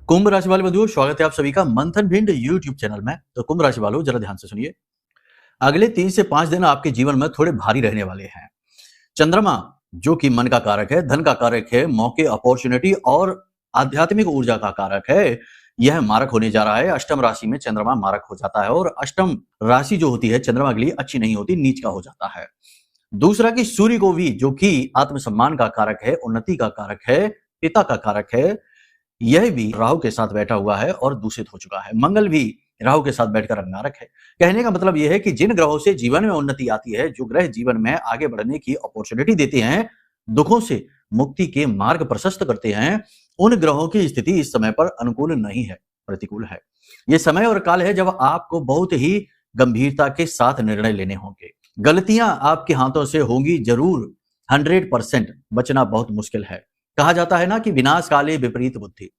कुंभ राशि वाले बंधुओं, स्वागत है आप सभी का मंथन भिंड यूट्यूब चैनल में। तो कुंभ राशि वालों, जरा ध्यान से सुनिए। अगले 3 से 5 दिन आपके जीवन में थोड़े भारी रहने वाले हैं। चंद्रमा, जो कि मन का कारक है, धन का कारक है, मौके, अपॉर्चुनिटी और आध्यात्मिक ऊर्जा का कारक है, यह मारक होने जा रहा है। अष्टम राशि में चंद्रमा मारक हो जाता है और अष्टम राशि जो होती है चंद्रमा के लिए अच्छी नहीं होती, नीच का हो जाता है। दूसरा कि सूर्य को भी, जो कि आत्मसम्मान का कारक है, उन्नति का कारक है, पिता का कारक है, यह भी राहु के साथ बैठा हुआ है और दूषित हो चुका है। मंगल भी राहु के साथ बैठकर अंगारक है। कहने का मतलब यह है कि जिन ग्रहों से जीवन में उन्नति आती है, जो ग्रह जीवन में आगे बढ़ने की अपॉर्चुनिटी देते हैं, दुखों से मुक्ति के मार्ग प्रशस्त करते हैं, उन ग्रहों की स्थिति इस समय पर अनुकूल नहीं है, प्रतिकूल है। यह समय और काल है जब आपको बहुत ही गंभीरता के साथ निर्णय लेने होंगे। गलतियां आपके हाथों से होंगी जरूर, 100% बचना बहुत मुश्किल है। कहा जाता है ना कि विनाश काले विपरीत बुद्धि।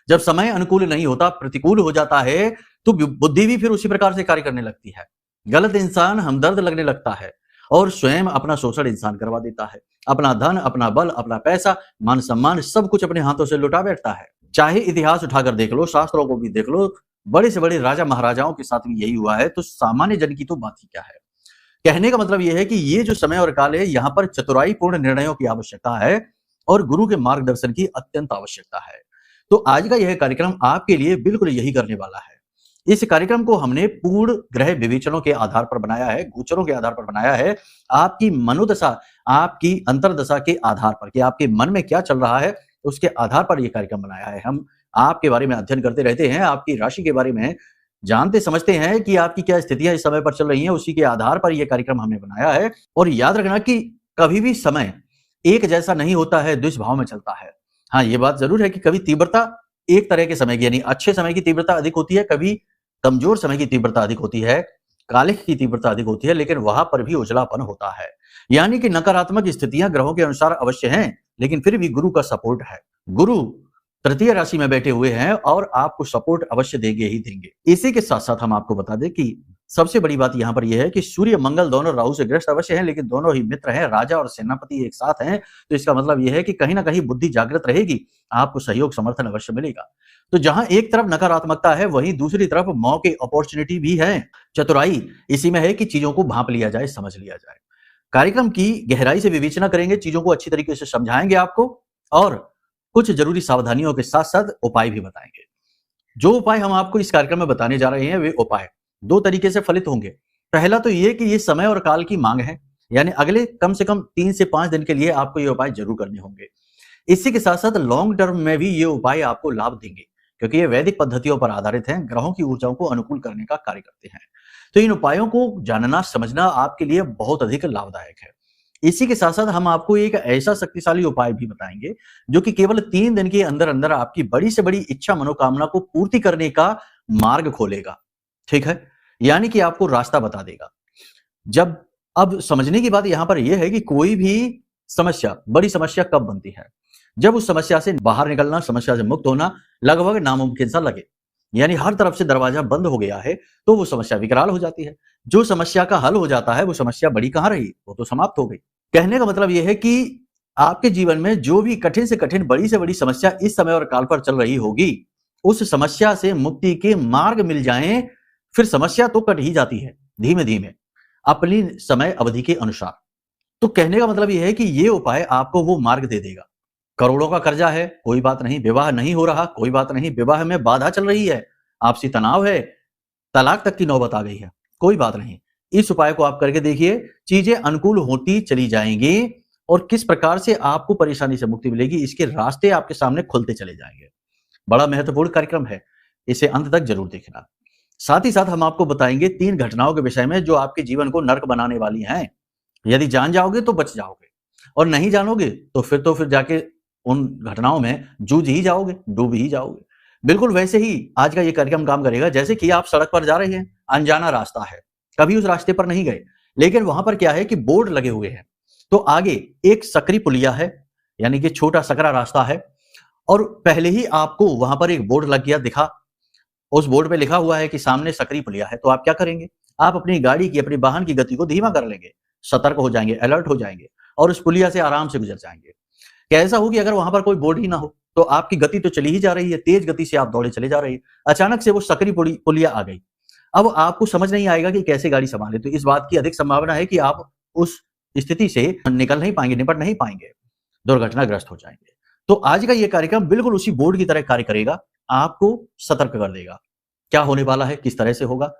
जब समय अनुकूल नहीं होता, प्रतिकूल हो जाता है, तो बुद्धि भी फिर उसी प्रकार से कार्य करने लगती है। गलत इंसान हमदर्द लगने लगता है और स्वयं अपना शोषण इंसान करवा देता है। अपना धन, अपना बल, अपना पैसा, मान सम्मान सब कुछ अपने हाथों से लुटा बैठता है। चाहे इतिहास उठाकर देख लो, शास्त्रों को भी देख लो, बड़े से बड़े राजा महाराजाओं के साथ भी यही हुआ है, तो सामान्य जन की तो बात ही क्या है। कहने का मतलब यह है कि ये जो समय और काल है, यहाँ पर चतुराई पूर्ण निर्णयों की आवश्यकता है और गुरु के मार्गदर्शन की अत्यंत आवश्यकता है। तो आज का यह कार्यक्रम आपके लिए बिल्कुल यही करने वाला है। इस कार्यक्रम को हमने पूर्ण ग्रह विवेचनों के आधार पर बनाया है, गोचरों के आधार पर बनाया है, आपकी मनोदशा, आपकी अंतरदशा के आधार पर कि आपके मन में क्या चल रहा है, उसके आधार पर यह कार्यक्रम बनाया है। हम आपके बारे में अध्ययन करते रहते हैं, आपकी राशि के बारे में जानते समझते हैं कि आपकी क्या स्थितियां इस समय पर चल रही हैं, उसी के आधार पर यह कार्यक्रम हमने बनाया है। और याद रखना कि कभी भी समय एक जैसा नहीं होता है, दुष्भाव में चलता है। हाँ, ये बात जरूर है कि कभी तीव्रता एक तरह के समय की, यानी अच्छे समय की तीव्रता अधिक होती है, कभी कमजोर समय की तीव्रता अधिक होती है, कालिख की तीव्रता अधिक होती है, लेकिन वहां पर भी उजलापन होता है। यानी कि नकारात्मक स्थितियां ग्रहों के अनुसार अवश्य हैं, लेकिन फिर भी गुरु का सपोर्ट है। गुरु तृतीय राशि में बैठे हुए हैं और आपको सपोर्ट अवश्य देंगे ही देंगे। इसी के साथ साथ हम आपको बता दें कि सबसे बड़ी बात यहां पर यह है कि सूर्य मंगल दोनों राहु से ग्रस्त अवश्य हैं, लेकिन दोनों ही मित्र हैं, राजा और सेनापति एक साथ हैं। तो इसका मतलब यह है कि कहीं ना कहीं बुद्धि जागृत रहेगी, आपको सहयोग समर्थन अवश्य मिलेगा। तो जहां एक तरफ नकारात्मकता है, वहीं दूसरी तरफ मौके, अपॉर्चुनिटी भी है। चतुराई इसी में है कि चीजों को भांप लिया जाए, समझ लिया जाए। कार्यक्रम की गहराई से विवेचना करेंगे, चीजों को अच्छी तरीके से समझाएंगे आपको और कुछ जरूरी सावधानियों के साथ साथ उपाय भी बताएंगे। जो उपाय हम आपको इस कार्यक्रम में बताने जा रहे हैं, वे उपाय 2 तरीके से फलित होंगे। पहला तो ये कि ये समय और काल की मांग है, यानी अगले कम से कम 3 से 5 दिन के लिए आपको ये उपाय जरूर करने होंगे। इसी के साथ साथ लॉन्ग टर्म में भी ये उपाय आपको लाभ देंगे, क्योंकि ये वैदिक पद्धतियों पर आधारित हैं, ग्रहों की ऊर्जाओं को अनुकूल करने का कार्य करते हैं। तो इन उपायों को जानना समझना आपके लिए बहुत अधिक लाभदायक है। इसी के साथ साथ हम आपको एक ऐसा शक्तिशाली उपाय भी बताएंगे, जो कि केवल 3 दिन के अंदर अंदर आपकी बड़ी से बड़ी इच्छा मनोकामना को पूर्ति करने का मार्ग खोलेगा। ठीक है, यानी कि आपको रास्ता बता देगा। जब अब समझने की बात यहां पर यह है कि कोई भी समस्या, बड़ी समस्या कब बनती है? जब उस समस्या से बाहर निकलना, समस्या से मुक्त होना लगभग नामुमकिन सा लगे, यानी हर तरफ से दरवाजा बंद हो गया है, तो वो समस्या विकराल हो जाती है। जो समस्या का हल हो जाता है, वो समस्या बड़ी कहां रही, वो तो समाप्त हो गई। कहने का मतलब यह है कि आपके जीवन में जो भी कठिन से कठिन, बड़ी से बड़ी समस्या इस समय और काल पर चल रही होगी, उस समस्या से मुक्ति के मार्ग मिल जाएं, फिर समस्या तो कट ही जाती है धीमे धीमे, अपनी समय अवधि के अनुसार। तो कहने का मतलब यह है कि ये उपाय आपको वो मार्ग दे देगा। करोड़ों का कर्जा है, कोई बात नहीं, विवाह नहीं हो रहा, कोई बात नहीं, विवाह में बाधा चल रही है, आपसी तनाव है, तलाक तक की नौबत आ गई है, कोई बात नहीं, इस उपाय को आप करके देखिए, चीजें अनुकूल होती चली जाएंगी और किस प्रकार से आपको परेशानी से मुक्ति मिलेगी, इसके रास्ते आपके सामने खुलते चले जाएंगे। बड़ा महत्वपूर्ण कार्यक्रम है, इसे अंत तक जरूर देखना। साथ ही साथ हम आपको बताएंगे 3 घटनाओं के विषय में जो आपके जीवन को नर्क बनाने वाली हैं। यदि जान जाओगे तो बच जाओगे, और नहीं जानोगे तो फिर जाके उन घटनाओं में जूझ ही जाओगे, डूब ही जाओगे। बिल्कुल वैसे ही आज का ये कार्यक्रम काम करेगा, जैसे कि आप सड़क पर जा रहे हैं, अनजाना रास्ता है, कभी उस रास्ते पर नहीं गए, लेकिन वहां पर क्या है कि बोर्ड लगे हुए हैं। तो आगे एक सकरी पुलिया है, यानी कि छोटा सकरा रास्ता है, और पहले ही आपको वहां पर एक बोर्ड लग गया, दिखा, उस बोर्ड पे लिखा हुआ है कि सामने सकरी पुलिया है। तो आप क्या करेंगे? आप अपनी गाड़ी की, अपनी वाहन की गति को धीमा कर लेंगे, सतर्क हो जाएंगे, अलर्ट हो जाएंगे और उस पुलिया से आराम से गुजर जाएंगे। कैसा हो कि अगर वहां पर कोई बोर्ड ही ना हो तो आपकी गति तो चली ही जा रही है, तेज गति से आप दौड़े चले जा रहे हैं, अचानक से वो सकरी पुलिया आ गई। अब आपको समझ नहीं आएगा कि कैसे गाड़ी संभाले, तो इस बात की अधिक संभावना है कि आप उस स्थिति से निकल नहीं पाएंगे, निपट नहीं पाएंगे, दुर्घटनाग्रस्त हो जाएंगे। तो आज का ये कार्यक्रम बिल्कुल उसी बोर्ड की तरह कार्य करेगा, आपको सतर्क कर देगा क्या होने वाला है, किस तरह से होगा।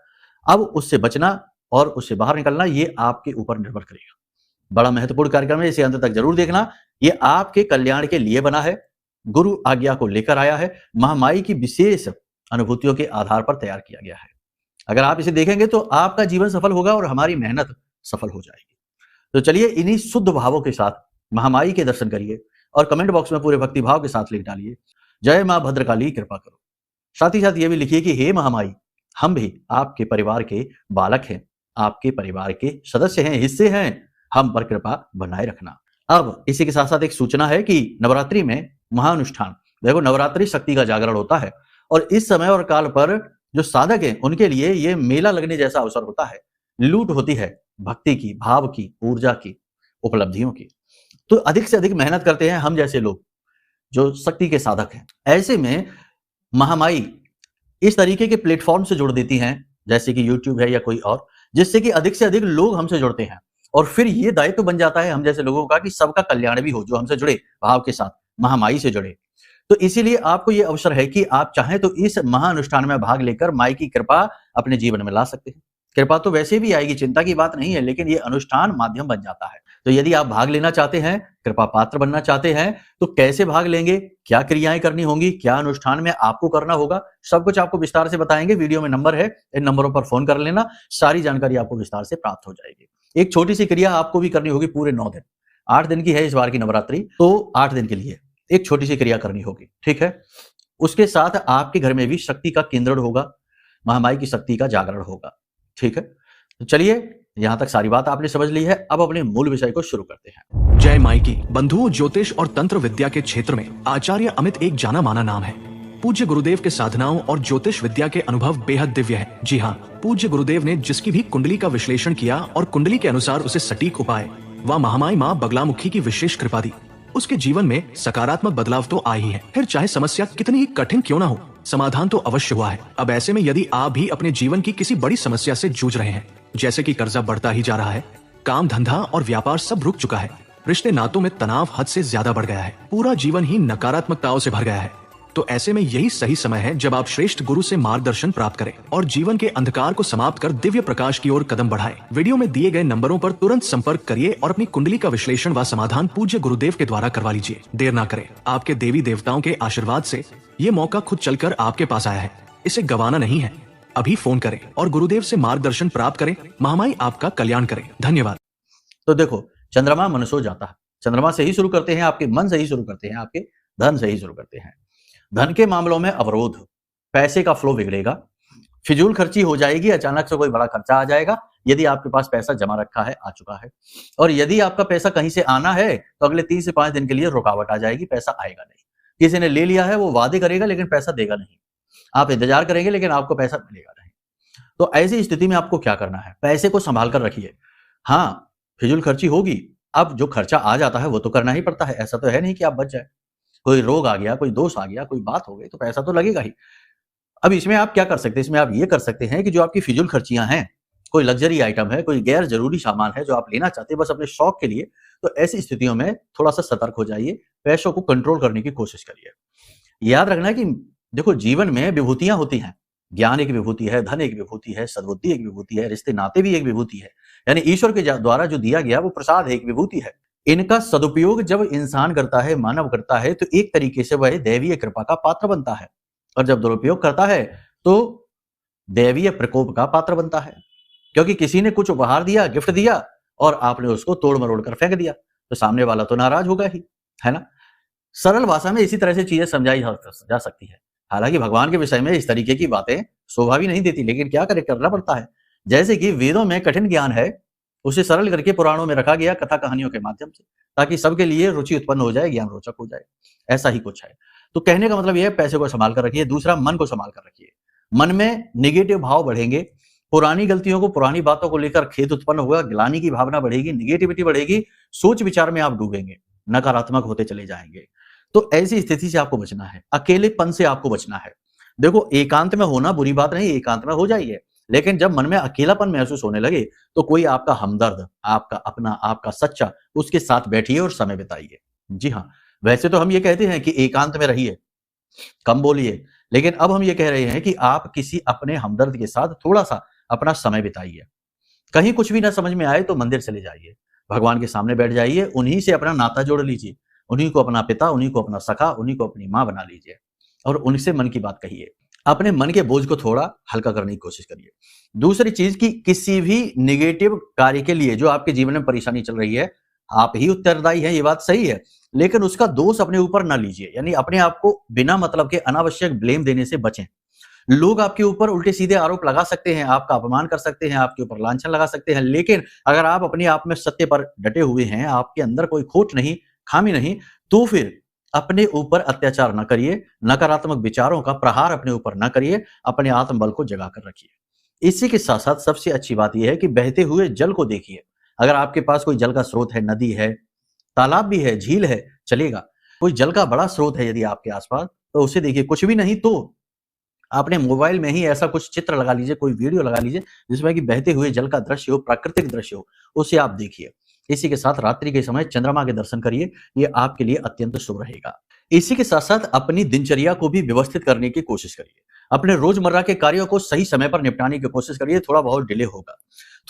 अब उससे बचना और उससे बाहर निकलना ये आपके ऊपर निर्भर करेगा। बड़ा महत्वपूर्ण कार्यक्रम है, इसे अंत तक जरूर देखना। ये आपके कल्याण के लिए बना है, गुरु आज्ञा को लेकर आया है, महामाई की विशेष अनुभूतियों के आधार पर तैयार किया गया है। अगर आप इसे देखेंगे तो आपका जीवन सफल होगा और हमारी मेहनत सफल हो जाएगी। तो चलिए इन्हीं शुद्ध भावों के साथ महामाई के दर्शन करिए और कमेंट बॉक्स में पूरे भक्ति भाव के साथ लिख डालिए, जय मां भद्रकाली कृपा करो। साथ ही साथ ये भी लिखिए कि हे महामाई, हम भी आपके परिवार के बालक हैं, आपके परिवार के सदस्य हैं, हिस्से हैं, हम पर कृपा बनाए रखना। अब इसी के साथ साथ एक सूचना है कि नवरात्रि में महाअनुष्ठान, देखो नवरात्रि शक्ति का जागरण होता है और इस समय और काल पर जो साधक हैं उनके लिए ये मेला लगने जैसा अवसर होता है, लूट होती है भक्ति की, भाव की, ऊर्जा की, उपलब्धियों की। तो अधिक से अधिक मेहनत करते हैं हम जैसे लोग जो शक्ति के साधक हैं। ऐसे में महामाई इस तरीके के प्लेटफॉर्म से जोड़ देती हैं, जैसे कि यूट्यूब है या कोई और, जिससे कि अधिक से अधिक लोग हमसे जुड़ते हैं और फिर ये दायित्व बन जाता है हम जैसे लोगों का कि सबका कल्याण भी हो, जो हमसे जुड़े भाव के साथ, महामाई से जुड़े। तो इसीलिए आपको ये अवसर है कि आप चाहें तो इस महाअनुष्ठान में भाग लेकर माई की कृपा अपने जीवन में ला सकते हैं। कृपा तो वैसे भी आएगी, चिंता की बात नहीं है, लेकिन ये अनुष्ठान माध्यम बन जाता है। तो यदि आप भाग लेना चाहते हैं, कृपा पात्र बनना चाहते हैं, तो कैसे भाग लेंगे, क्या क्रियाएं करनी होंगी, क्या अनुष्ठान में आपको करना होगा, सब कुछ आपको विस्तार से बताएंगे। वीडियो में नंबर है, इन नंबरों पर फोन कर लेना, सारी जानकारी आपको विस्तार से प्राप्त हो जाएगी। एक छोटी सी क्रिया आपको भी करनी होगी पूरे 9 दिन, 8 दिन की है इस बार की नवरात्रि, तो 8 दिन के लिए एक छोटी सी क्रिया करनी होगी, ठीक है। उसके साथ आपके घर में भी शक्ति का केंद्रण होगा, महामाई की शक्ति का जागरण होगा, ठीक है। तो चलिए यहां तक सारी बात आपने समझ ली है, अब अपने मूल विषय को शुरू करते हैं। जय माई की। बंधुओं, ज्योतिष और तंत्र विद्या के क्षेत्र में आचार्य अमित एक जाना माना नाम है। पूज्य गुरुदेव के साधनाओं और ज्योतिष विद्या के अनुभव बेहद दिव्य है। जी हाँ, पूज्य गुरुदेव ने जिसकी भी कुंडली का विश्लेषण किया और कुंडली के अनुसार उसे सटीक उपाय व महामाई माँ बगलामुखी की विशेष कृपा दी, उसके जीवन में सकारात्मक बदलाव तो आए ही है। फिर चाहे समस्या कितनी ही कठिन क्यों ना हो, समाधान तो अवश्य हुआ है। अब ऐसे में यदि आप भी अपने जीवन की किसी बड़ी समस्या से जूझ रहे हैं, जैसे कि कर्जा बढ़ता ही जा रहा है, काम धंधा और व्यापार सब रुक चुका है, रिश्ते नातों में तनाव हद से ज्यादा बढ़ गया है, पूरा जीवन ही नकारात्मकताओं से भर गया है, तो ऐसे में यही सही समय है जब आप श्रेष्ठ गुरु से मार्गदर्शन प्राप्त करें और जीवन के अंधकार को समाप्त कर दिव्य प्रकाश की ओर कदम बढ़ाएं। वीडियो में दिए गए नंबरों पर तुरंत संपर्क करिए और अपनी कुंडली का विश्लेषण व समाधान पूज्य गुरुदेव के द्वारा करवा लीजिए। देर ना करें, आपके देवी देवताओं के आशीर्वाद से ये मौका खुद चलकर आपके पास आया है, इसे गंवाना नहीं है। अभी फोन करें और गुरुदेव से मार्गदर्शन प्राप्त करें। महामाई आपका कल्याण करें। धन्यवाद। तो देखो, चंद्रमा मनसो जाता है, चंद्रमा से ही शुरू करते हैं, आपके मन से ही शुरू करते हैं, आपके धन से ही शुरू करते हैं। धन के मामलों में अवरोध, पैसे का फ्लो बिगड़ेगा, फिजूल खर्ची हो जाएगी, अचानक से कोई बड़ा खर्चा आ जाएगा। यदि आपके पास पैसा जमा रखा है, आ चुका है, और यदि आपका पैसा कहीं से आना है तो अगले 3 से 5 दिन के लिए रुकावट आ जाएगी, पैसा आएगा नहीं। किसी ने ले लिया है, वो वादे करेगा लेकिन पैसा देगा नहीं, आप इंतजार करेंगे लेकिन आपको पैसा मिलेगा नहीं। तो ऐसी स्थिति में आपको क्या करना है, पैसे को संभाल कर रखिए। हाँ, फिजूल खर्ची होगी, अब जो खर्चा आ जाता है वो तो करना ही पड़ता है, ऐसा तो है नहीं कि आप बच जाए। कोई रोग आ गया, कोई दोष आ गया, कोई बात हो गई तो पैसा तो लगेगा ही। अब इसमें आप क्या कर सकते हैं, इसमें आप ये कर सकते हैं कि जो आपकी फिजूल खर्चियां हैं, कोई लग्जरी आइटम है, कोई गैर जरूरी सामान है जो आप लेना चाहते हैं बस अपने शौक के लिए, तो ऐसी स्थितियों में थोड़ा सा सतर्क हो जाइए, पैसों को कंट्रोल करने की कोशिश करिए। याद रखना कि देखो, जीवन में विभूतियां होती हैं, ज्ञान एक विभूति है, धन एक विभूति है, सद्बुद्धि एक विभूति है, रिश्ते नाते भी एक विभूति है, यानी ईश्वर के द्वारा जो दिया गया वो प्रसाद एक विभूति है। इनका सदुपयोग जब इंसान करता है, मानव करता है, तो एक तरीके से वह दैवीय कृपा का पात्र बनता है, और जब दुरुपयोग करता है तो दैवीय प्रकोप का पात्र बनता है, क्योंकि किसी ने कुछ उपहार दिया, गिफ्ट दिया, और आपने उसको तोड़ मरोड़ कर फेंक दिया, तो सामने वाला तो नाराज होगा ही, है ना। सरल भाषा में इसी तरह से चीजें समझाई जा सकती है। हालांकि भगवान के विषय में इस तरीके की बातें शोभा भी नहीं देती, लेकिन क्या करे, करना पड़ता है। जैसे कि वेदों में कठिन ज्ञान है, उसे सरल करके पुराणों में रखा गया कथा कहानियों के माध्यम से, ताकि सबके लिए रुचि उत्पन्न हो जाए, ज्ञान रोचक हो जाए। ऐसा ही कुछ है। तो कहने का मतलब यह है, पैसे को संभाल कर रखिए। दूसरा, मन को संभाल कर रखिए। मन में निगेटिव भाव बढ़ेंगे, पुरानी गलतियों को, पुरानी बातों को लेकर खेद उत्पन्न होगा, गिलानी की भावना बढ़ेगी, निगेटिविटी बढ़ेगी, सोच विचार में आप डूबेंगे। नकारात्मक होते चले जाएंगे। तो ऐसी स्थिति से आपको बचना है, अकेलेपन से आपको बचना है। देखो, एकांत में होना बुरी बात नहीं, एकांत में हो जाइए, लेकिन जब मन में अकेलापन महसूस होने लगे तो कोई आपका हमदर्द, आपका अपना, आपका सच्चा, उसके साथ बैठिए और समय बिताइए। जी हाँ, वैसे तो हम ये कहते हैं कि एकांत में रहिए, कम बोलिए, लेकिन अब हम ये कह रहे हैं कि आप किसी अपने हमदर्द के साथ थोड़ा-सा अपना समय बिताइए। कहीं कुछ भी ना समझ में आए तो मंदिर चले जाइए, भगवान के सामने बैठ जाइए, उन्हीं से अपना नाता जोड़ लीजिए, उन्हीं को अपना पिता, उन्हीं को अपना सखा, उन्हीं को अपनी माँ बना लीजिए और उनसे मन की बात कहिए। अपने मन के बोझ को थोड़ा हल्का करने की कोशिश करिए। दूसरी चीज कि किसी भी नेगेटिव कार्य के लिए जो आपके जीवन में परेशानी चल रही है, आप ही उत्तरदायी हैं, ये बात सही है, लेकिन उसका दोष अपने ऊपर ना लीजिए, यानी अपने आप को बिना मतलब के अनावश्यक ब्लेम देने से बचें। लोग आपके ऊपर उल्टे सीधे आरोप लगा सकते हैं, आपका अपमान कर सकते हैं, आपके ऊपर लांछन लगा सकते हैं, लेकिन अगर आप अपने आप में सत्य पर डटे हुए हैं, आपके अंदर कोई खोट नहीं, खामी नहीं, तो फिर अपने ऊपर अत्याचार न करिए, नकारात्मक विचारों का प्रहार अपने ऊपर न करिए, अपने आत्मबल को जगा कर रखिए। इसी के साथ-साथ सबसे अच्छी बात यह है कि बहते हुए जल को देखिए। अगर आपके पास कोई जल का स्रोत है, नदी है, तालाब भी है, झील है, चलेगा। कोई जल का बड़ा स्रोत है यदि आपके आस-पास, तो उसे देखिए। कुछ भी नहीं तो अपने मोबाइल में ही ऐसा कुछ चित्र लगा लीजिए, कोई वीडियो लगा लीजिए, जिसमें कि बहते हुए जल का दृश्य हो, प्राकृतिक दृश्य हो, उसे आप देखिए। इसी के साथ रात्रि के समय चंद्रमा के दर्शन करिए, ये आपके लिए अत्यंत शुभ रहेगा। इसी के साथ-साथ अपनी दिनचर्या को भी व्यवस्थित करने की कोशिश करिए। अपने रोजमर्रा के कार्यों को सही समय पर निपटाने की कोशिश करिए, थोड़ा बहुत डिले होगा।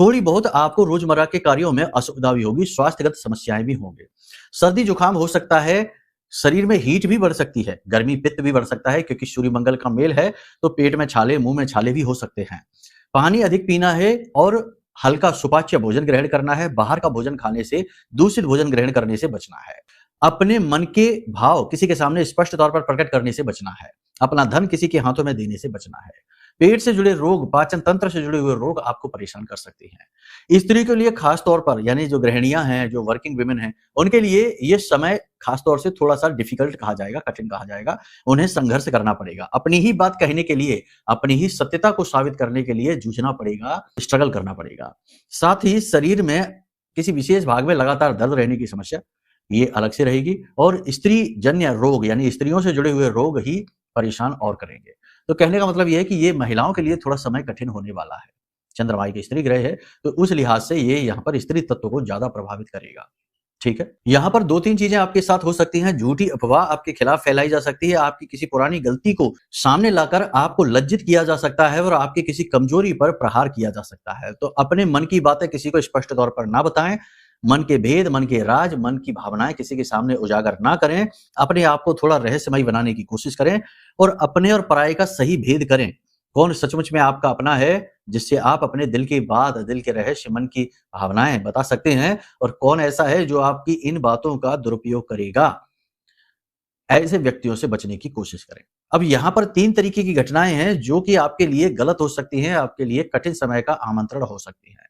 थोड़ी बहुत आपको रोजमर्रा के कार्यों में असुविधा भी होगी, स्वास्थ्यगत समस्याएँ भी होंगी। सर्दी-जुकाम हो सकता है, शरीर में हीट भी बढ़ सकती है, गर्मी पित्त भी बढ़ सकता है क्योंकि सूर्य मंगल का मेल है, तो पेट में छाले, मुँह में छाले भी हो सकते हैं। पानी अधिक पीना है और हल्का सुपाच्य भोजन ग्रहण करना है, बाहर का भोजन खाने से, दूषित भोजन ग्रहण करने से बचना है। अपने मन के भाव किसी के सामने स्पष्ट तौर पर प्रकट करने से बचना है। अपना धन किसी के हाथों में देने से बचना है। पेट से जुड़े रोग, पाचन तंत्र से जुड़े हुए रोग आपको परेशान कर सकते हैं। स्त्री के लिए खास तौर पर, यानी जो गृहिणियां हैं, जो वर्किंग वुमेन हैं, उनके लिए ये समय खास तौर से थोड़ा-सा डिफिकल्ट कहा जाएगा, कठिन कहा जाएगा। उन्हें संघर्ष करना पड़ेगा। अपनी ही बात कहने के लिए, अपनी ही सत्यता को साबित करने के लिए जूझना पड़ेगा, स्ट्रगल करना पड़ेगा। साथ ही शरीर में किसी विशेष भाग में लगातार दर्द रहने की समस्या, ये अलग से रहेगी और स्त्री जन्य रोग, यानी स्त्रियों से जुड़े हुए रोग ही परेशान और करेंगे। तो कहने का मतलब ये है कि ये महिलाओं के लिए थोड़ा समय कठिन होने वाला है। चंद्रमा एक स्त्री ग्रह है, तो उस लिहाज से ये यहाँ पर स्त्री तत्व को ज़्यादा प्रभावित करेगा। ठीक है? यहाँ पर 2-3 चीज़ें आपके साथ हो सकती हैं। झूठी अफ़वाह आपके खिलाफ फैलाई जा सकती है। आपकी किसी पुरानी गलती को सामने लाकर आपको लज्जित किया जा सकता है और आपकी किसी कमज़ोरी पर प्रहार किया जा सकता है। तो अपने मन की बातें किसी को स्पष्ट तौर पर ना बताएँ। मन के भेद, मन के राज, मन की भावनाएँ किसी के सामने उजागर ना करें। अपने आप को थोड़ा रहस्यमयी बनाने की कोशिश करें और अपने और पराये का सही भेद करें। कौन सचमुच में आपका अपना है, जिससे आप अपने दिल की बात, दिल के रहस्य, मन की भावनाएँ बता सकते हैं और कौन ऐसा है जो आपकी इन बातों का दुरुपयोग करेगा। ऐसे व्यक्तियों से बचने की कोशिश करें। अब यहाँ पर 3 तरीके की घटनाएँ हैं जो कि आपके लिए गलत हो सकती हैं, आपके लिए कठिन समय का आमंत्रण हो सकती हैं।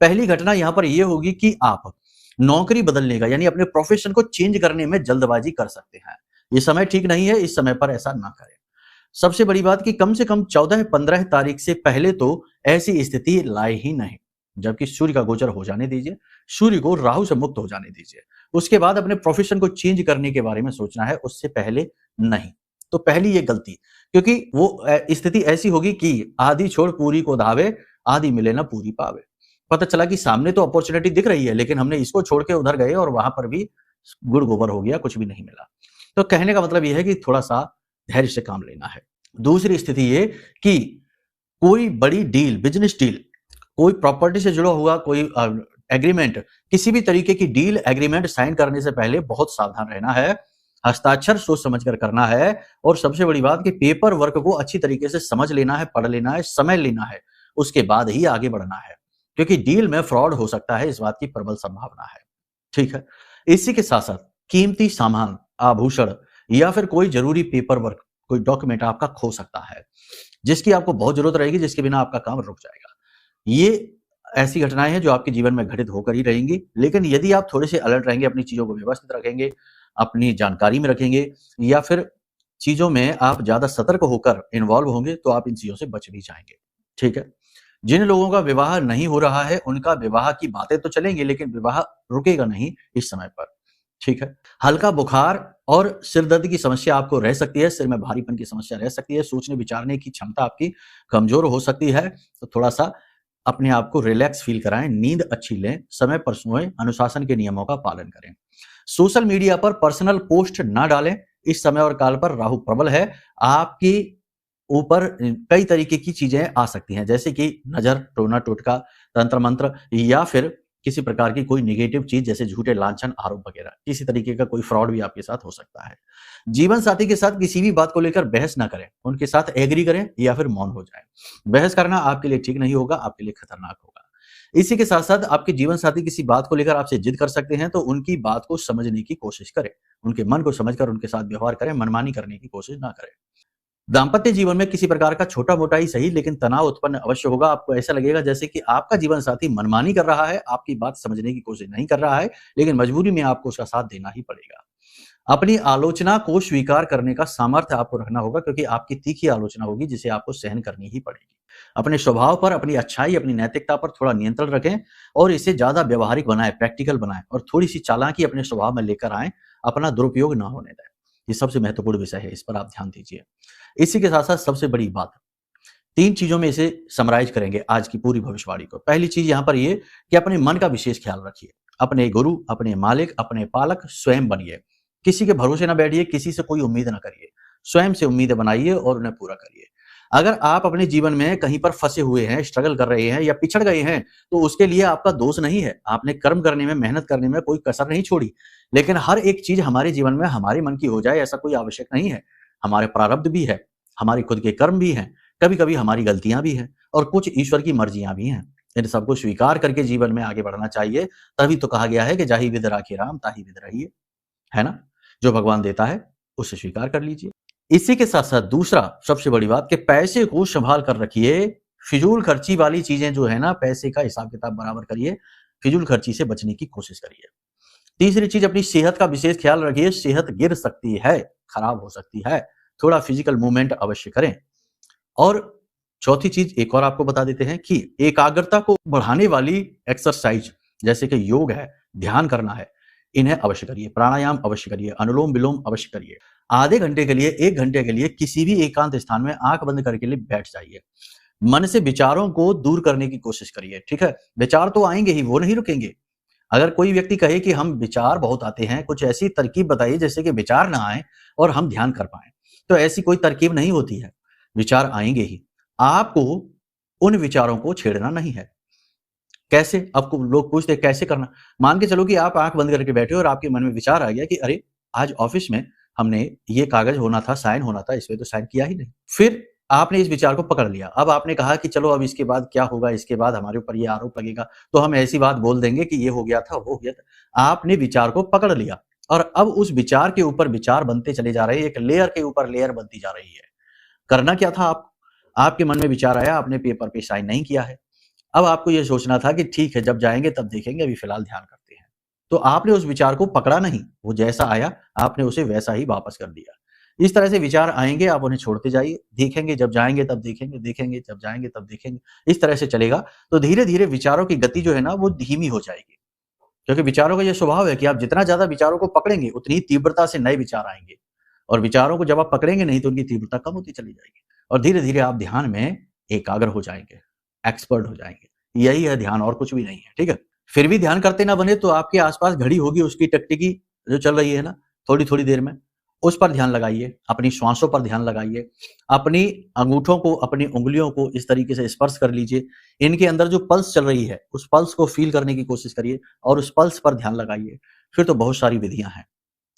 पहली घटना यहाँ पर ये होगी कि आप नौकरी बदलने का, यानी अपने प्रोफ़ेशन को चेंज करने में जल्दबाज़ी कर सकते हैं। ये समय ठीक नहीं है, इस समय पर ऐसा ना करें। सबसे बड़ी बात कि कम से कम 14-15 तारीख से पहले तो ऐसी स्थिति लाए ही नहीं, जबकि सूर्य का गोचर हो जाने दीजिए, सूर्य को राहु से मुक्त हो जाने दीजिए। उसके बाद अपने प्रोफ़ेशन को चेंज करने के बारे में सोचना है, उससे पहले नहीं। तो पहली ये गलती, क्योंकि वो स्थिति ऐसी होगी कि आधी छोड़ पूरी को धावे, आधी मिले ना पूरी पावे। पता चला कि सामने तो अपॉर्च्युनिटी दिख रही है, लेकिन हमने इसको छोड़ के उधर गए और वहाँ पर भी गुड़ गोबर हो गया, कुछ भी नहीं मिला। तो कहने का मतलब ये है कि थोड़ा-सा धैर्य से काम लेना है। दूसरी स्थिति ये कि कोई बड़ी डील, बिज़नेस डील, कोई प्रॉपर्टी से जुड़ा हुआ कोई एग्रीमेंट, किसी भी तरीके की डील, एग्रीमेंट साइन करने से पहले बहुत सावधान रहना है। हस्ताक्षर सोच समझ कर करना है और सबसे बड़ी बात कि पेपर वर्क को अच्छी तरीके से समझ लेना है, पढ़ लेना है, समय लेना है। उसके बाद ही आगे बढ़ना है, क्योंकि डील में फ्रॉड हो सकता है, इस बात की प्रबल संभावना है। ठीक है? इसी के साथ-साथ कीमती सामान, आभूषण या फिर कोई ज़रूरी पेपर वर्क, कोई डॉक्यूमेंट आपका खो सकता है, जिसकी आपको बहुत ज़रूरत रहेगी, जिसके बिना आपका काम रुक जाएगा। ये ऐसी घटनाएँ हैं जो आपके जीवन में घटित होकर ही रहेंगी, लेकिन यदि आप थोड़े से अलर्ट रहेंगे, अपनी चीज़ों को व्यवस्थित रखेंगे, अपनी जानकारी में रखेंगे या फिर चीज़ों में आप ज़्यादा सतर्क होकर इन्वॉल्व होंगे, तो आप इन चीज़ों से बच भी जाएँगे। ठीक है? जिन लोगों का विवाह नहीं हो रहा है, उनका विवाह की बातें तो चलेंगी, लेकिन विवाह रुकेगा नहीं इस समय पर। ठीक है। हल्का बुखार और सिर दर्द की समस्या आपको रह सकती है, सिर में भारीपन की समस्या रह सकती है, सोचने विचारने की क्षमता आपकी कमजोर हो सकती है, तो थोड़ा सा अपने आप को रिलैक्स फील कराएं, नींद अच्छी लें, समय पर सोएं, अनुशासन के नियमों का पालन करें। सोशल मीडिया पर पर्सनल पोस्ट ना डालें, इस समय और काल पर राहु प्रबल है, आपकी ऊपर कई तरीके की चीजें आ सकती हैं, जैसे कि नजर, टोना टोटका, तंत्र मंत्र या फिर किसी प्रकार की कोई नेगेटिव चीज जैसे झूठे लांछन आरोप वगैरह, किसी तरीके का कोई फ्रॉड भी आपके साथ हो सकता है। जीवन साथी के साथ किसी भी बात को लेकर बहस ना करें, उनके साथ एग्री करें या फिर मौन हो जाएं। बहस करना आपके लिए ठीक नहीं होगा, आपके लिए खतरनाक होगा। इसी के साथ साथ आपके जीवन साथी किसी बात को लेकर आपसे जिद कर सकते हैं, तो उनकी बात को समझने की कोशिश करें, उनके मन को समझकर उनके साथ व्यवहार करें, मनमानी करने की कोशिश ना करें। दांपत्य जीवन में किसी प्रकार का छोटा-मोटा ही सही लेकिन तनाव उत्पन्न अवश्य होगा। आपको ऐसा लगेगा जैसे कि आपका जीवन साथी मनमानी कर रहा है, आपकी बात समझने की कोशिश नहीं कर रहा है, लेकिन मजबूरी में आपको उसका साथ देना ही पड़ेगा। अपनी आलोचना को स्वीकार करने का सामर्थ्य आपको रखना होगा, क्योंकि आपकी तीखी आलोचना होगी जिसे आपको सहन करनी ही पड़ेगी। अपने स्वभाव पर, अपनी अच्छाई, अपनी नैतिकता पर थोड़ा नियंत्रण रखें और इसे ज्यादा व्यावहारिक बनाएं, प्रैक्टिकल बनाएं और थोड़ी सी चालाकी अपने स्वभाव में लेकर आएं, अपना दुरुपयोग ना होने दें। ये सबसे महत्वपूर्ण विषय है, इस पर आप ध्यान दीजिए। इसी के साथ साथ सबसे बड़ी बात, 3 चीजों में इसे समराइज करेंगे आज की पूरी भविष्यवाणी को। पहली चीज यहां पर ये कि अपने मन का विशेष ख्याल रखिए। अपने गुरु, अपने मालिक, अपने पालक स्वयं बनिए। किसी के भरोसे ना बैठिए, किसी से कोई उम्मीद ना करिए। स्वयं से उम्मीदें बनाइए और उन्हें पूरा करिए। अगर आप अपने जीवन में कहीं पर फंसे हुए हैं, स्ट्रगल कर रहे हैं या पिछड़ गए हैं, तो उसके लिए आपका दोष नहीं है। आपने कर्म करने में, मेहनत करने में कोई कसर नहीं छोड़ी। लेकिन हर एक चीज हमारे जीवन में हमारे मन की हो जाए ऐसा कोई आवश्यक नहीं है। हमारे प्रारब्ध भी है, हमारे खुद के कर्म भी हैं, कभी-कभी हमारी गलतियां भी हैं और कुछ ईश्वर की मर्जियां भी हैं। इन सबको स्वीकार करके जीवन में आगे बढ़ना चाहिए। तभी तो कहा गया है कि जाहि विधि राखे राम ताहि विधि रहिए, है ना? जो भगवान देता है उसे स्वीकार कर लीजिए। इसी के साथ साथ दूसरा सबसे बड़ी बात कि पैसे को संभाल कर रखिए। फिजूल खर्ची वाली चीजें जो है ना, पैसे का हिसाब किताब बराबर करिए, फिजूल खर्ची से बचने की कोशिश करिए। तीसरी चीज, अपनी सेहत का विशेष ख्याल रखिए। सेहत गिर सकती है, खराब हो सकती है, थोड़ा फिजिकल मूवमेंट अवश्य करें। और चौथी चीज एक और आपको बता देते हैं कि एकाग्रता को बढ़ाने वाली एक्सरसाइज जैसे कि योग है, ध्यान करना है, इन्हें अवश्य करिए। प्राणायाम अवश्य करिए, अनुलोम विलोम अवश्य करिए। आधे घंटे के लिए, 1 घंटे के लिए किसी भी एकांत स्थान में आंख बंद करके लिए बैठ जाइए। मन से विचारों को दूर करने की कोशिश करिए, ठीक है? विचार तो आएंगे ही, वो नहीं रुकेंगे। अगर कोई व्यक्ति कहे कि हम विचार बहुत आते हैं, कुछ ऐसी तरकीब बताइए जैसे कि विचार ना आए और हम ध्यान कर पाए, तो ऐसी कोई तरकीब नहीं होती है। विचार आएंगे ही, आपको उन विचारों को छेड़ना नहीं है। कैसे? आपको लोग पूछते हैं कैसे करना? मान के चलो कि आप आंख बंद करके बैठे हो और आपके मन में विचार आ गया कि अरे आज ऑफिस में हमने ये कागज होना था, साइन होना था, इसमें तो साइन किया ही नहीं। फिर आपने इस विचार को पकड़ लिया। अब आपने कहा कि चलो अब इसके बाद क्या होगा, इसके बाद हमारे ऊपर ये आरोप लगेगा, तो हम ऐसी बात बोल देंगे कि ये हो गया था, वो हो गया था। आपने विचार को पकड़ लिया और अब उस विचार के ऊपर विचार बनते चले जा रहे हैं, एक लेयर के ऊपर लेयर बनती जा रही है। करना क्या था आपको? आपके मन में विचार आया, आपने पेपर पे साइन नहीं किया है। अब आपको ये सोचना था कि ठीक है, जब जाएँगे तब देखेंगे, अभी फिलहाल ध्यान करते हैं। तो आपने उस विचार को पकड़ा नहीं, वो जैसा आया आपने उसे वैसा ही वापस कर दिया। इस तरह से विचार आएँगे, आप उन्हें छोड़ते जाइए, देखेंगे जब जाएँगे तब देखेंगे, देखेंगे जब जाएँगे तब देखेंगे। इस तरह से चलेगा तो धीरे-धीरे विचारों की गति जो है ना, वो धीमी हो जाएगी। क्योंकि विचारों का ये स्वभाव है कि आप जितना ज़्यादा विचारों को पकड़ेंगे, उतनी ही तीव्रता से नए विचार आएँगे और विचारों को जब आप पकड़ेंगे नहीं, तो उनकी तीव्रता कम होती चली जाएगी और धीरे-धीरे आप ध्यान में एकाग्र हो जाएँगे, एक्सपर्ट हो जाएँगे। यही है ध्यान, और कुछ भी नहीं है, ठीक है? फिर भी ध्यान करते ना बने तो आपके आस-पास घड़ी होगी, उसकी टिक-टिकी जो चल रही है ना, थोड़ी-थोड़ी देर में, उस पर ध्यान लगाइए, अपनी श्वासों पर ध्यान लगाइए, अपनी अंगूठों को, अपनी उँगलियों को इस तरीके से स्पर्श कर लीजिए। इनके अंदर जो पल्स चल रही है, उस पल्स को फ़ील करने की कोशिश करिए और उस पल्स पर ध्यान लगाइए। फिर तो बहुत सारी विधियाँ हैं,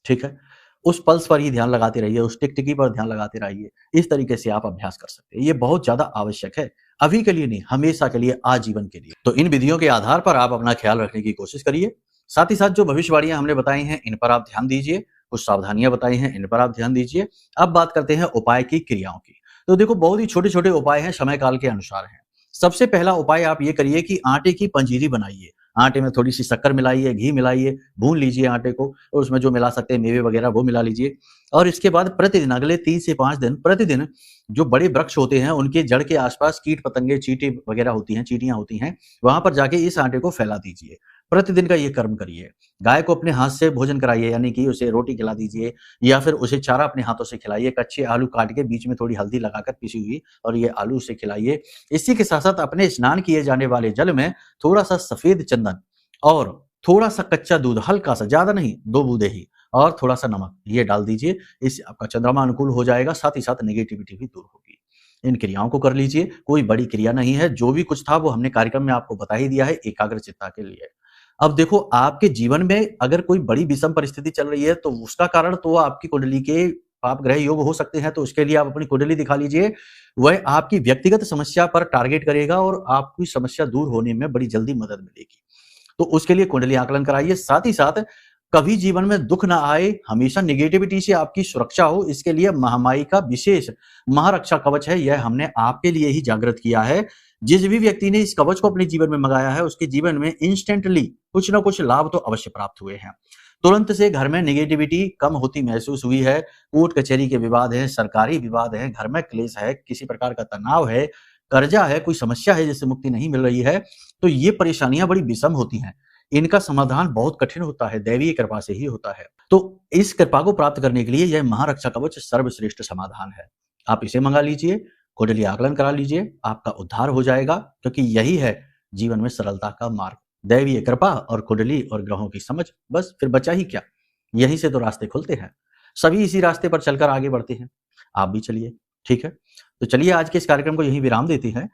ठीक है? उस पल्स पर ही ध्यान लगाते रहिए, उस टिक-टिकी पर ध्यान लगाते रहिए। इस तरीके से आप अभ्यास कर सकते हैं। ये बहुत ज़्यादा आवश्यक है, अभी के लिए नहीं, हमेशा के लिए, आजीवन के लिए। तो इन विधियों के आधार पर आप अपना ख्याल रखने की कोशिश करिए। साथ ही साथ जो भविष्यवाणियाँ हमने बताई हैं, इन पर आप ध्यान दीजिए। कुछ सावधानियाँ बताई हैं, इन पर आप ध्यान दीजिए। अब बात करते हैं उपाय की, क्रियाओं की। तो देखो, बहुत ही छोटे-छोटे उपाय हैं, समय काल के अनुसार हैं। सबसे पहला उपाय आप ये करिए कि आटे की पंजीरी बनाइए। आटे में थोड़ी-सी शक्कर मिलाइए, घी मिलाइए, भून लीजिए आटे को और उसमें जो मिला सकते हैं मेवे वगैरह वो मिला लीजिए और इसके बाद प्रतिदिन, अगले 3 से 5 दिन प्रतिदिन जो बड़े वृक्ष होते हैं, उनके जड़ के आस-पास कीट-पतंगे, चींटी वगैरह होती हैं, चींटियाँ होती हैं, वहाँ पर जाके इस आटे को फैला दीजिए। प्रतिदिन का ये कर्म करिए। गाय को अपने हाथ से भोजन कराइए, यानी कि उसे रोटी खिला दीजिए या फिर उसे चारा अपने हाथों से खिलाइए। कच्चे आलू काट के बीच में थोड़ी हल्दी लगाकर पिसी हुई और ये आलू उसे खिलाइए। इसी के साथ-साथ अपने स्नान किए जाने वाले जल में थोड़ा-सा सफेद चंदन और थोड़ा-सा कच्चा दूध, हल्का-सा, ज़्यादा नहीं, 2 बूंदे ही, और थोड़ा-सा नमक, ये डाल दीजिए। इससे आपका चंद्रमा अनुकूल हो जाएगा, साथ ही साथ नेगेटिविटी भी दूर होगी। इन क्रियाओं को कर लीजिए, कोई बड़ी क्रिया नहीं है, जो भी कुछ था वो हमने कार्यक्रम में आपको बता ही दिया है एकाग्रचित्ता के लिए। अब देखो, आपके जीवन में अगर कोई बड़ी विषम परिस्थिति चल रही है तो उसका कारण तो आपकी कुंडली के पाप ग्रह योग हो सकते हैं, तो उसके लिए आप अपनी कुंडली दिखा लीजिए। वह आपकी व्यक्तिगत समस्या पर टारगेट करेगा और आपकी समस्या दूर होने में बड़ी जल्दी मदद मिलेगी। तो उसके लिए कुंडली आकलन कराइए। साथ ही साथ कभी जीवन में दुख ना आए, हमेशा नेगेटिविटी से आपकी सुरक्षा हो, इसके लिए महामाई का विशेष महारक्षा कवच है, यह हमने आपके लिए ही जागृत किया है। जिस भी व्यक्ति ने इस कवच को अपने जीवन में मंगाया है, उसके जीवन में इंस्टेंटली कुछ ना कुछ लाभ तो अवश्य प्राप्त हुए हैं। तुरंत से घर में नेगेटिविटी कम होती महसूस हुई है। कोर्ट कचहरी के विवाद हैं, सरकारी विवाद है, घर में क्लेश है, किसी प्रकार का तनाव है, कर्जा है, कोई समस्या है जिससे मुक्ति नहीं मिल रही है, तो ये परेशानियां बड़ी विषम होती हैं। इनका समाधान बहुत कठिन होता है, दैवीय कृपा से ही होता है। तो इस कृपा को प्राप्त करने के लिए यह महारक्षा कवच सर्वश्रेष्ठ समाधान है। आप इसे मंगा लीजिए, कुंडली आकलन करा लीजिए, आपका उद्धार हो जाएगा, क्योंकि यही है जीवन में सरलता का मार्ग। दैवीय कृपा और कुंडली और ग्रहों की समझ, बस फिर बचा ही क्या। यहीं से तो रास्ते खुलते हैं। सभी इसी रास्ते पर चलकर आगे बढ़ते हैं। आप भी चलिए, ठीक है? तो चलिए आज के इस कार्यक्रम को यहीं विराम देते हैं।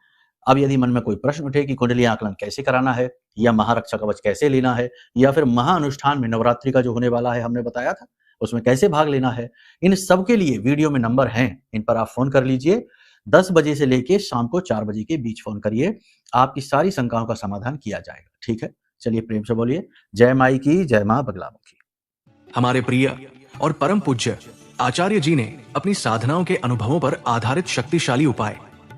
अब यदि मन में कोई प्रश्न उठे कि कुंडली आकलन कैसे कराना है, या महारक्षा कवच कैसे लेना है, या फिर महाअनुष्ठान में नवरात्रि का जो होने वाला है हमने बताया था, उसमें कैसे भाग लेना है, इन सब के लिए वीडियो में नंबर हैं, इन पर आप फोन कर लीजिए। 10 बजे से लेके शाम को 4 बजे के बीच फोन करिए, आपकी सारी शंकाओं का समाधान किया जाएगा, ठीक है? चलिए प्रेम से बोलिए, जय माई की, जय मां बगलामुखी। हमारे प्रिय और परम पूज्य आचार्य जी ने अपनी साधनाओं के अनुभवों पर आधारित शक्तिशाली उपाय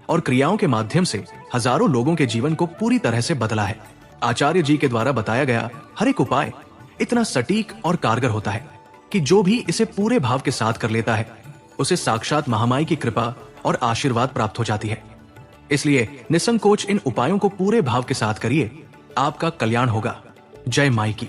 और क्रियाओं के माध्यम से हजारों लोगों के जीवन को पूरी तरह से बदला है। आचार्य जी के द्वारा बताया गया हर एक उपाय इतना सटीक और कारगर होता है कि जो भी इसे पूरे भाव के साथ कर लेता है, उसे साक्षात महामाई की कृपा और आशीर्वाद प्राप्त हो जाती है। इसलिए निसंकोच इन उपायों को पूरे भाव के साथ करिए, आपका कल्याण होगा। जय माई की।